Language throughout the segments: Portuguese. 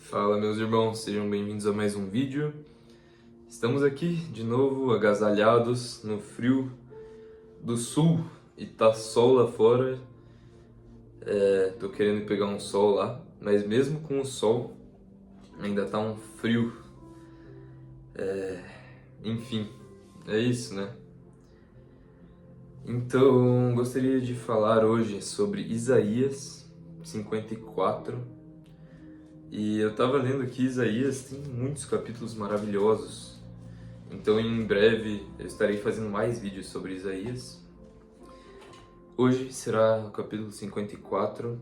Fala, meus irmãos, sejam bem-vindos a mais um vídeo. Estamos aqui de novo agasalhados no frio do sul e tá sol lá fora. Tô querendo pegar um sol lá, mas mesmo com o sol ainda tá um frio. Enfim, é isso, né? Então, gostaria de falar hoje sobre Isaías 54. E eu tava lendo aqui, Isaías tem muitos capítulos maravilhosos. Então em breve eu estarei fazendo mais vídeos sobre Isaías. Hoje será o capítulo 54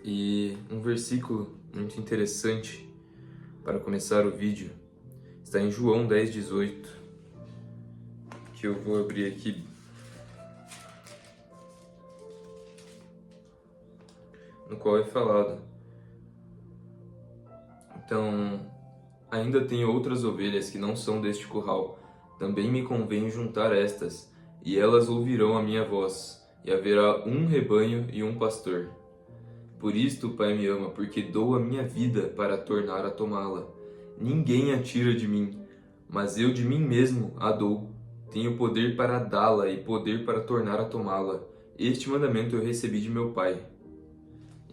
e um versículo muito interessante para começar o vídeo está em João 10:18, que eu vou abrir aqui. No qual é falado: então, ainda tenho outras ovelhas que não são deste curral. Também me convém juntar estas, e elas ouvirão a minha voz, e haverá um rebanho e um pastor. Por isto o Pai me ama, porque dou a minha vida para tornar a tomá-la. Ninguém a tira de mim, mas eu de mim mesmo a dou. Tenho poder para dá-la e poder para tornar a tomá-la. Este mandamento eu recebi de meu Pai.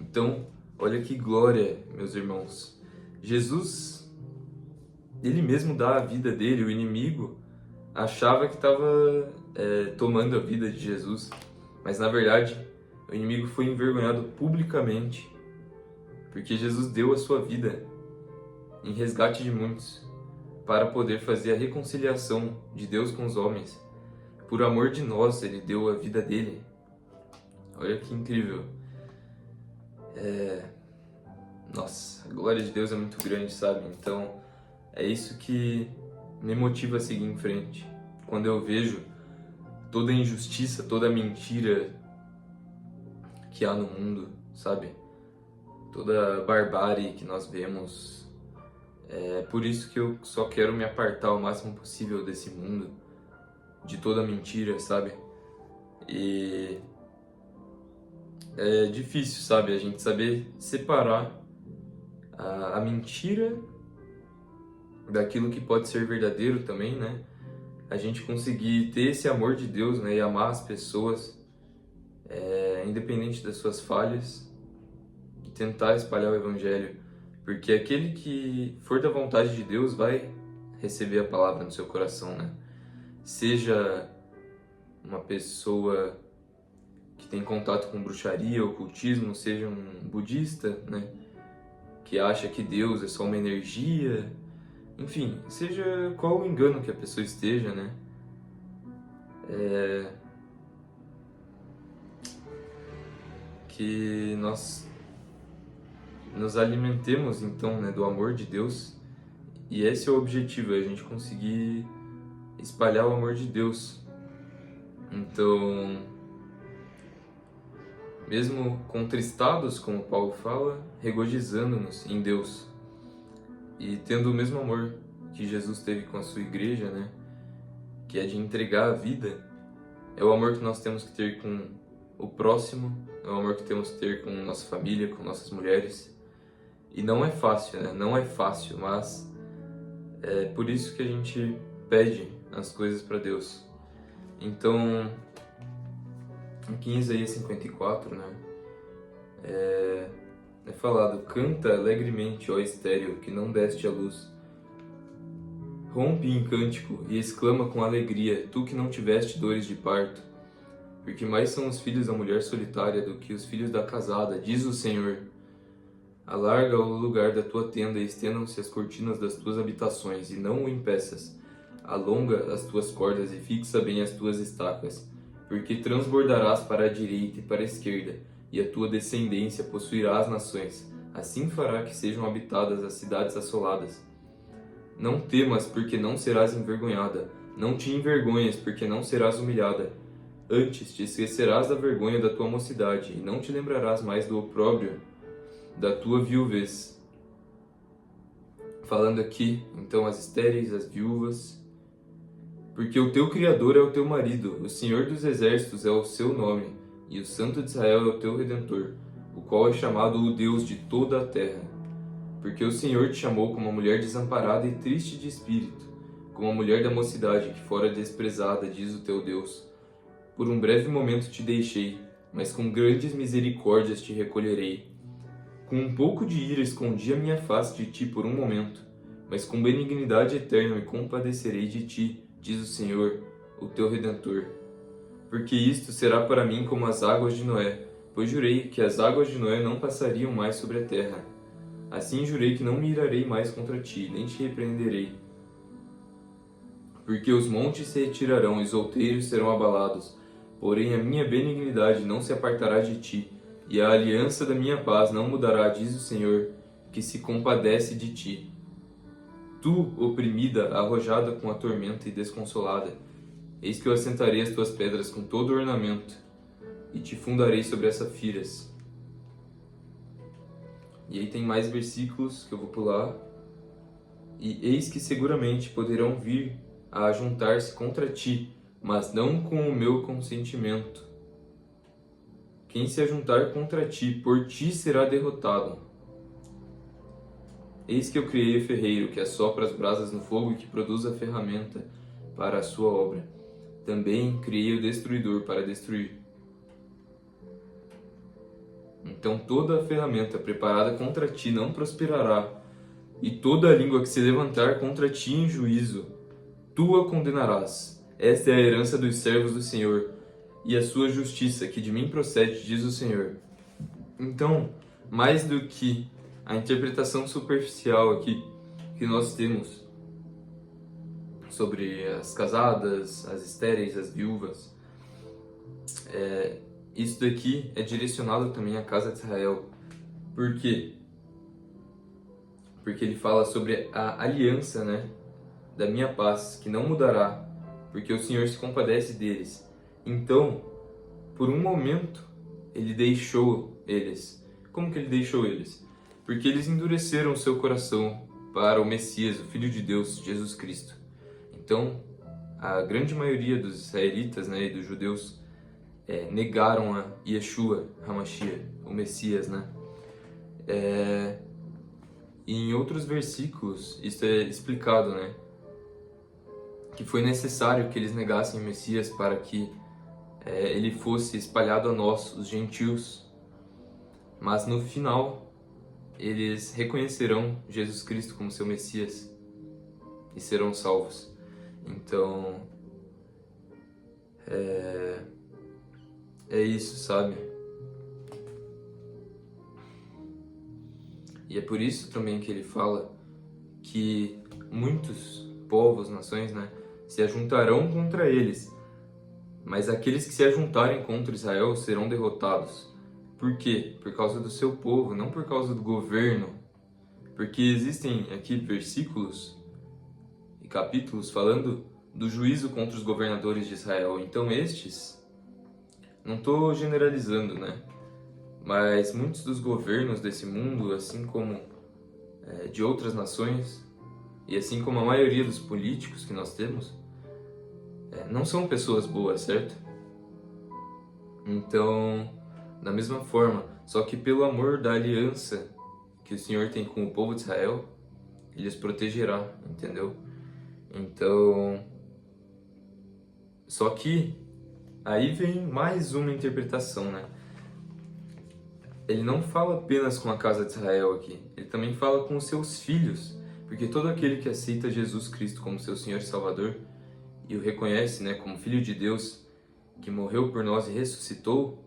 Então, olha que glória, meus irmãos. Jesus, ele mesmo dá a vida dele. O inimigo achava que estava tomando a vida de Jesus, mas na verdade o inimigo foi envergonhado publicamente, porque Jesus deu a sua vida em resgate de muitos, para poder fazer a reconciliação de Deus com os homens. Por amor de nós, ele deu a vida dele. Olha que incrível. Nossa, a glória de Deus é muito grande, sabe? Então, é isso que me motiva a seguir em frente. Quando eu vejo toda a injustiça, toda a mentira que há no mundo, sabe? Toda a barbárie que nós vemos. É por isso que eu só quero me apartar o máximo possível desse mundo, de toda a mentira, sabe? E é difícil, sabe? A gente saber separar a mentira daquilo que pode ser verdadeiro também, né? A gente conseguir ter esse amor de Deus, né? E amar as pessoas, independente das suas falhas, e tentar espalhar o Evangelho, porque aquele que for da vontade de Deus vai receber a palavra no seu coração, né? Seja uma pessoa que tem contato com bruxaria, ocultismo, seja um budista, né? Que acha que Deus é só uma energia, enfim, seja qual o engano que a pessoa esteja, né? Que nós nos alimentemos então, né, do amor de Deus, e esse é o objetivo, é a gente conseguir espalhar o amor de Deus. Então, mesmo contristados, como Paulo fala, regozijando-nos em Deus e tendo o mesmo amor que Jesus teve com a sua igreja, né? Que é de entregar a vida, é o amor que nós temos que ter com o próximo, é o amor que temos que ter com nossa família, com nossas mulheres. E não é fácil, né? Não é fácil, mas é por isso que a gente pede as coisas para Deus. Então, aqui em Isaías 54, né? É falado: canta alegremente, ó estéril, que não deste a luz. Rompe em cântico e exclama com alegria, tu que não tiveste dores de parto. Porque mais são os filhos da mulher solitária do que os filhos da casada, diz o Senhor. Alarga o lugar da tua tenda e estendam-se as cortinas das tuas habitações, e não o impeças. Alonga as tuas cordas e fixa bem as tuas estacas, porque transbordarás para a direita e para a esquerda, e a tua descendência possuirá as nações. Assim fará que sejam habitadas as cidades assoladas. Não temas, porque não serás envergonhada. Não te envergonhes, porque não serás humilhada. Antes te esquecerás da vergonha da tua mocidade, e não te lembrarás mais do opróbrio da tua viuvez. Falando aqui, então, as estéreis, as viúvas. Porque o teu Criador é o teu marido, o Senhor dos Exércitos é o seu nome, e o Santo de Israel é o teu Redentor, o qual é chamado o Deus de toda a terra. Porque o Senhor te chamou como uma mulher desamparada e triste de espírito, como a mulher da mocidade que fora desprezada, diz o teu Deus. Por um breve momento te deixei, mas com grandes misericórdias te recolherei. Com um pouco de ira escondi a minha face de ti por um momento, mas com benignidade eterna me compadecerei de ti, diz o Senhor, o teu Redentor. Porque isto será para mim como as águas de Noé, pois jurei que as águas de Noé não passariam mais sobre a terra. Assim jurei que não me irarei mais contra ti, nem te repreenderei. Porque os montes se retirarão e os outeiros serão abalados, porém a minha benignidade não se apartará de ti, e a aliança da minha paz não mudará, diz o Senhor, que se compadece de ti. Tu, oprimida, arrojada com a tormenta e desconsolada, eis que eu assentarei as tuas pedras com todo ornamento, e te fundarei sobre as safiras. E aí tem mais versículos que eu vou pular. E eis que seguramente poderão vir a juntar-se contra ti, mas não com o meu consentimento. Quem se ajuntar contra ti, por ti será derrotado. Eis que eu criei o ferreiro, que assopra as brasas no fogo e que produz a ferramenta para a sua obra. Também criei o destruidor para destruir. Então toda a ferramenta preparada contra ti não prosperará, e toda a língua que se levantar contra ti em juízo, tu a condenarás. Esta é a herança dos servos do Senhor, e a sua justiça, que de mim procede, diz o Senhor. Então, mais do que a interpretação superficial aqui que nós temos sobre as casadas, as estéreis, as viúvas, isso daqui é direcionado também à casa de Israel. Por quê? Porque ele fala sobre a aliança, né, da minha paz, que não mudará, porque o Senhor se compadece deles. Então, por um momento, ele deixou eles. Como que ele deixou eles? Porque eles endureceram o seu coração para o Messias, o Filho de Deus, Jesus Cristo. Então, a grande maioria dos israelitas, né, e dos judeus negaram a Yeshua HaMashiach, o Messias, né? E em outros versículos, isso é explicado, né? Que foi necessário que eles negassem o Messias para que ele fosse espalhado a nós, os gentios. Mas no final, eles reconhecerão Jesus Cristo como seu Messias e serão salvos. Então, é isso, sabe? E é por isso também que ele fala que muitos povos, nações, né, se ajuntarão contra eles, mas aqueles que se ajuntarem contra Israel serão derrotados. Por quê? Por causa do seu povo, não por causa do governo. Porque existem aqui versículos e capítulos falando do juízo contra os governadores de Israel. Então estes, não estou generalizando, né? Mas muitos dos governos desse mundo, assim como de outras nações, e assim como a maioria dos políticos que nós temos, não são pessoas boas, certo? Então, da mesma forma, só que pelo amor da aliança que o Senhor tem com o povo de Israel, Ele os protegerá, entendeu? Então, só que aí vem mais uma interpretação, né? Ele não fala apenas com a casa de Israel aqui, ele também fala com os seus filhos, porque todo aquele que aceita Jesus Cristo como seu Senhor e Salvador e o reconhece, né, como Filho de Deus, que morreu por nós e ressuscitou,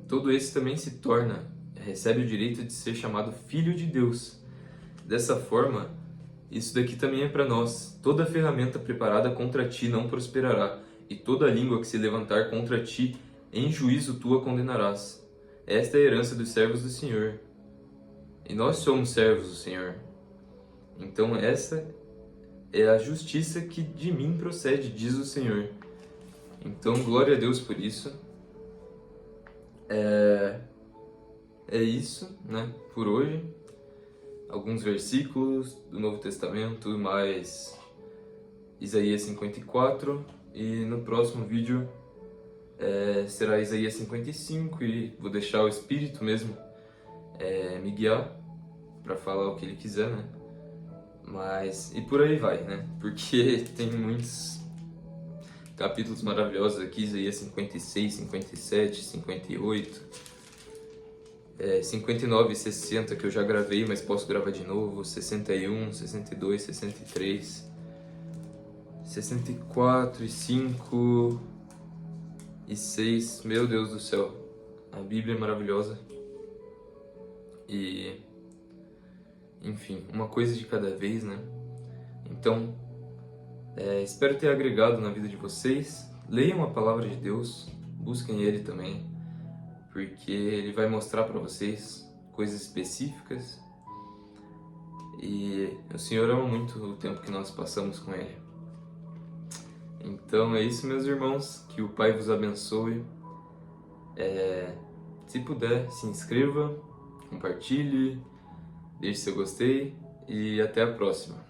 todo esse também se torna, recebe o direito de ser chamado Filho de Deus. Dessa forma, isso daqui também é para nós. Toda ferramenta preparada contra ti não prosperará, e toda língua que se levantar contra ti, em juízo tu a condenarás. Esta é a herança dos servos do Senhor. E nós somos servos do Senhor. Então essa é a justiça que de mim procede, diz o Senhor. Então glória a Deus por isso. É isso, né, por hoje. Alguns versículos do Novo Testamento, mais Isaías 54. E no próximo vídeo será Isaías 55 e vou deixar o Espírito mesmo me guiar para falar o que ele quiser, né? Mas, e por aí vai, né? Porque tem muitos capítulos maravilhosos aqui, Isaías 56, 57, 58, 59 e 60 que eu já gravei, mas posso gravar de novo, 61, 62, 63, 64 e 5 e 6, meu Deus do céu, a Bíblia é maravilhosa e, enfim, uma coisa de cada vez, né? Então, espero ter agregado na vida de vocês. Leiam a palavra de Deus, busquem Ele também, porque Ele vai mostrar para vocês coisas específicas e o Senhor ama muito o tempo que nós passamos com Ele. Então é isso, meus irmãos, que o Pai vos abençoe. Se puder, se inscreva, compartilhe, deixe seu gostei e até a próxima.